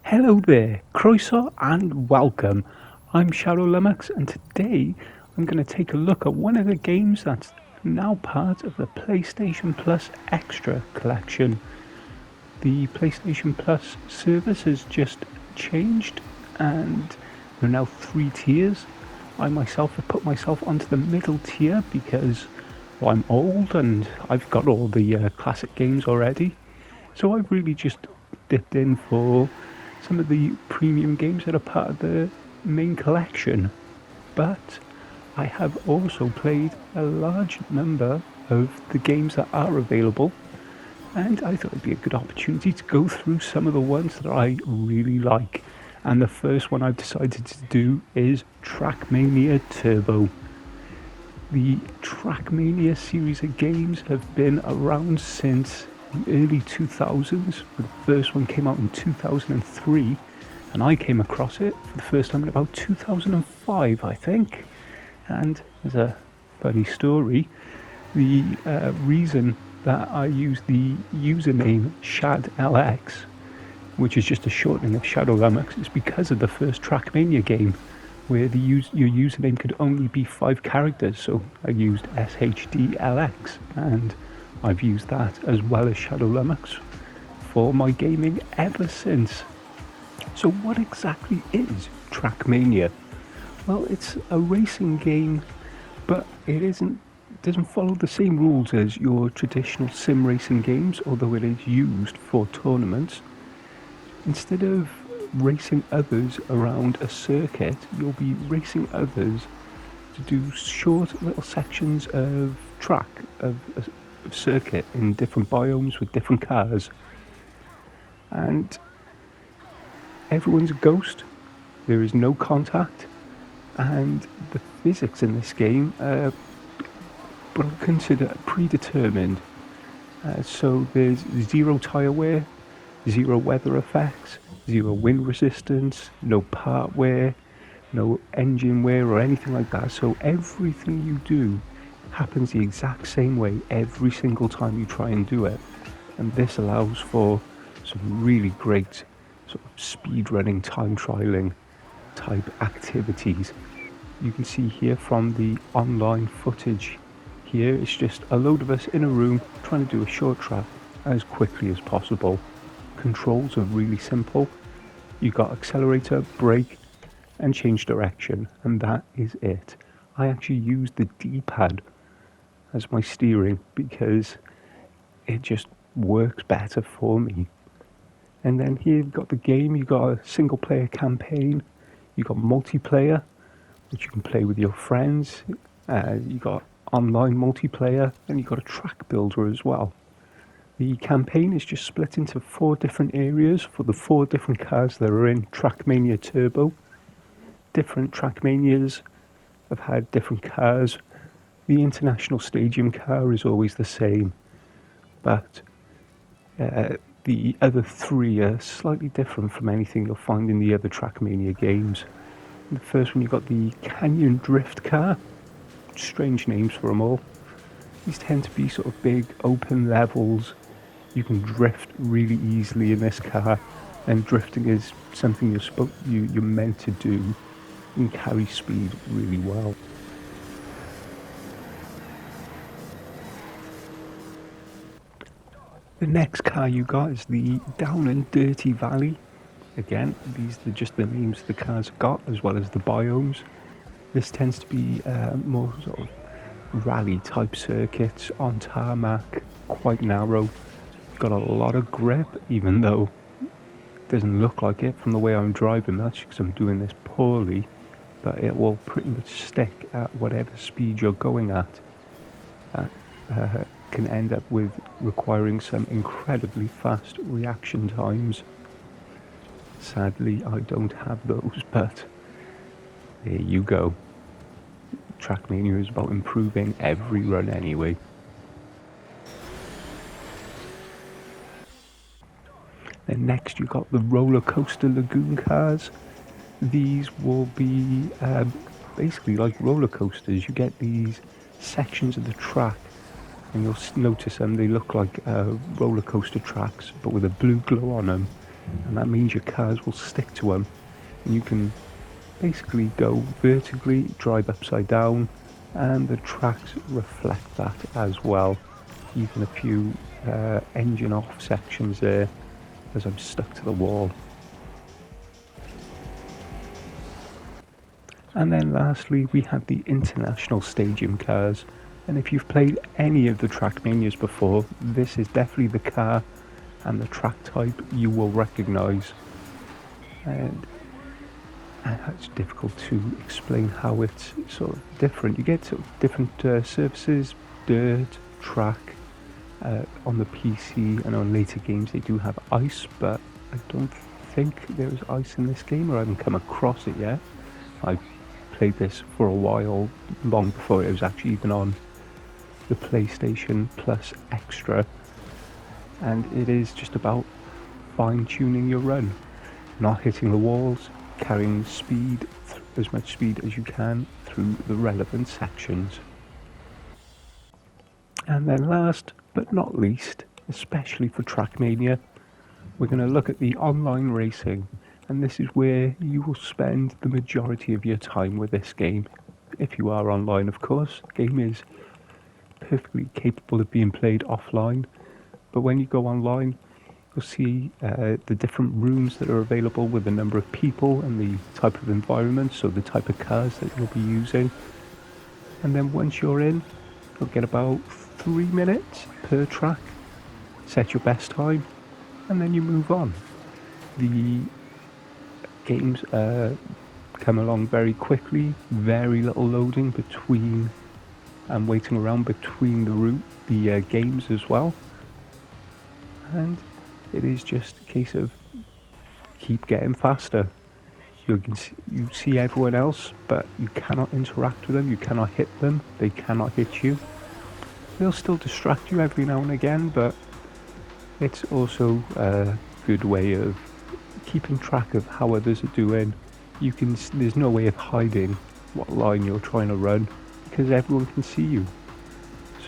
Hello there, Croeso and welcome. I'm Shadow Lummox and today I'm going to take a look at one of the games that's now part of the PlayStation Plus Extra collection. The PlayStation Plus service has just changed and there are now 3 tiers. I myself have put myself onto the middle tier because I'm old and I've got all the classic games already. So I've really just dipped in for some of the premium games that are part of the main collection. But I have also played a large number of the games that are available, and I thought it'd be a good opportunity to go through some of the ones that I really like. And the first one I've decided to do is Trackmania Turbo. The Trackmania series of games have been around since the early 2000s. The first one came out in 2003, and I came across it for the first time in about 2005, I think. And as a funny story, the reason that I use the username ShadLX, which is just a shortening of Shadow Lummox, is because of the first Trackmania game, where your username could only be 5 characters. So I used SHDLX, and I've used that as well as Shadow Lummox for my gaming ever since. So what exactly is Trackmania? Well, it's a racing game, but it doesn't follow the same rules as your traditional sim racing games, although it is used for tournaments. Instead of racing others around a circuit, you'll be racing others to do short little sections of track, of circuit in different biomes with different cars. And everyone's a ghost, there is no contact, and the physics in this game are considered predetermined. So there's 0 tyre wear, 0 weather effects, 0 wind resistance, no part wear, no engine wear or anything like that. So everything you do happens the exact same way every single time you try and do it. And this allows for some really great sort of speed running, time trialing type activities. You can see here from the online footage here, it's just a load of us in a room trying to do a short track as quickly as possible. Controls are really simple. You've got accelerator, brake, and change direction, and that is it. I actually use the D-pad as my steering because it just works better for me. And then here you've got the game, you've got a single player campaign, you've got multiplayer, which you can play with your friends, you've got online multiplayer, and you've got a track builder as well. The campaign is just split into 4 different areas for the 4 different cars that are in Trackmania Turbo. Different Trackmanias have had different cars. The International Stadium car is always the same, but the other 3 are slightly different from anything you'll find in the other Trackmania games. In the first one you've got the Canyon Drift car. Strange names for them all. These tend to be sort of big open levels. You can drift really easily in this car, and drifting is something you're meant to do. You can carry speed really well. The next car you got is the Down and Dirty Valley. Again, these are just the names the cars got, as well as the biomes. This tends to be more sort of rally type circuits on tarmac, quite narrow. Got a lot of grip, even though it doesn't look like it from the way I'm driving. That's because I'm doing this poorly, but it will pretty much stick at whatever speed you're going at. That can end up with requiring some incredibly fast reaction times. Sadly, I don't have those, but there you go. Trackmania is about improving every run anyway. Then next you got the Roller Coaster Lagoon cars. These will be basically like roller coasters. You get these sections of the track, and you'll notice them, they look like roller coaster tracks, but with a blue glow on them. and that means your cars will stick to them, and you can basically go vertically, drive upside down, and the tracks reflect that as well. Even a few engine off sections there as I'm stuck to the wall. And then lastly, we have the international stadium cars. And if you've played any of the Trackmanias before, this is definitely the car and the track type you will recognise. And it's difficult to explain how it's sort of different. You get sort of different surfaces, dirt, track. On the PC and on later games they do have ice, but I don't think there is ice in this game, or I haven't come across it yet. I played this for a while, long before it was actually even on the PlayStation Plus Extra, and it is just about fine-tuning your run, not hitting the walls, carrying speed, as much speed as you can through the relevant sections. And then last but not least, especially for Trackmania, we're going to look at the online racing, and this is where you will spend the majority of your time with this game. If you are online, of course. The game is perfectly capable of being played offline, but when you go online, you'll see the different rooms that are available with the number of people and the type of environment, so the type of cars that you'll be using. And then once you're in, you'll get about 3 minutes per track, set your best time, and then you move on. The games come along very quickly, very little loading between and waiting around between the games as well, and it is just a case of keep getting faster. You see everyone else, but you cannot interact with them, you cannot hit them, they cannot hit you. They'll still distract you every now and again, but it's also a good way of keeping track of how others are doing. There's no way of hiding what line you're trying to run, because everyone can see you.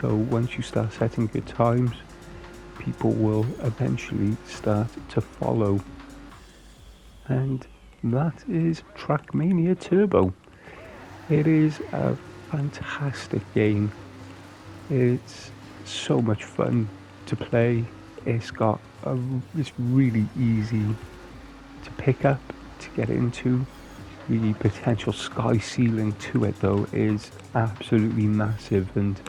So once you start setting good times, people will eventually start to follow. And that is Trackmania Turbo. It is a fantastic game. It's so much fun to play. It's really easy to pick up, to get into. The potential sky ceiling to it though is absolutely massive, and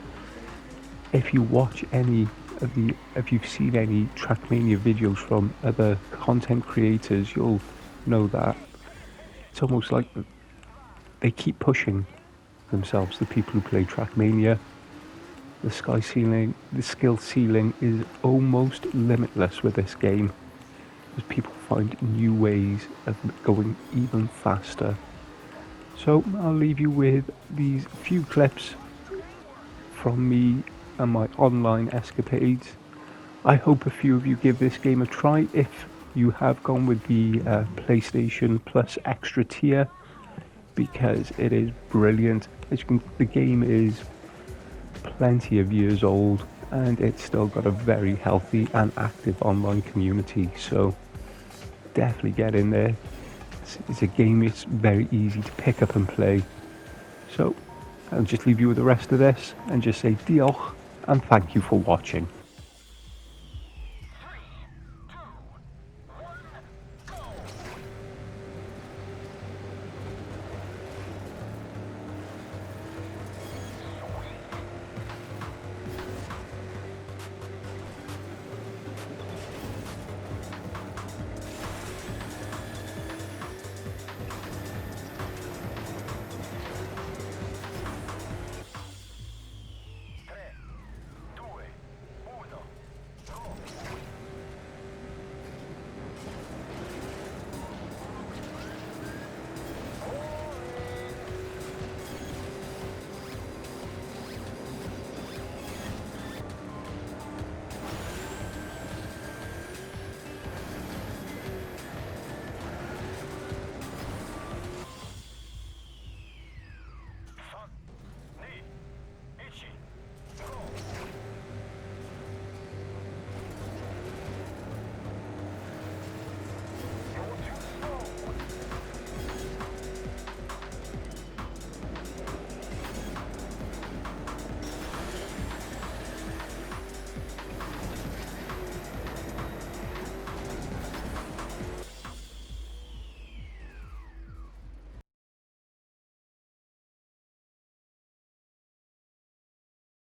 if you watch if you've seen any Trackmania videos from other content creators, you'll know that it's almost like they keep pushing themselves, the people who play Trackmania. The sky ceiling, the skill ceiling is almost limitless with this game, as people find new ways of going even faster. So I'll leave you with these few clips from me and my online escapades. I hope a few of you give this game a try if you have gone with the PlayStation Plus Extra tier, because it is brilliant. The game is plenty of years old, and it's still got a very healthy and active online community, so definitely get in there. It's a game it's very easy to pick up and play. So I'll just leave you with the rest of this and just say diolch and thank you for watching.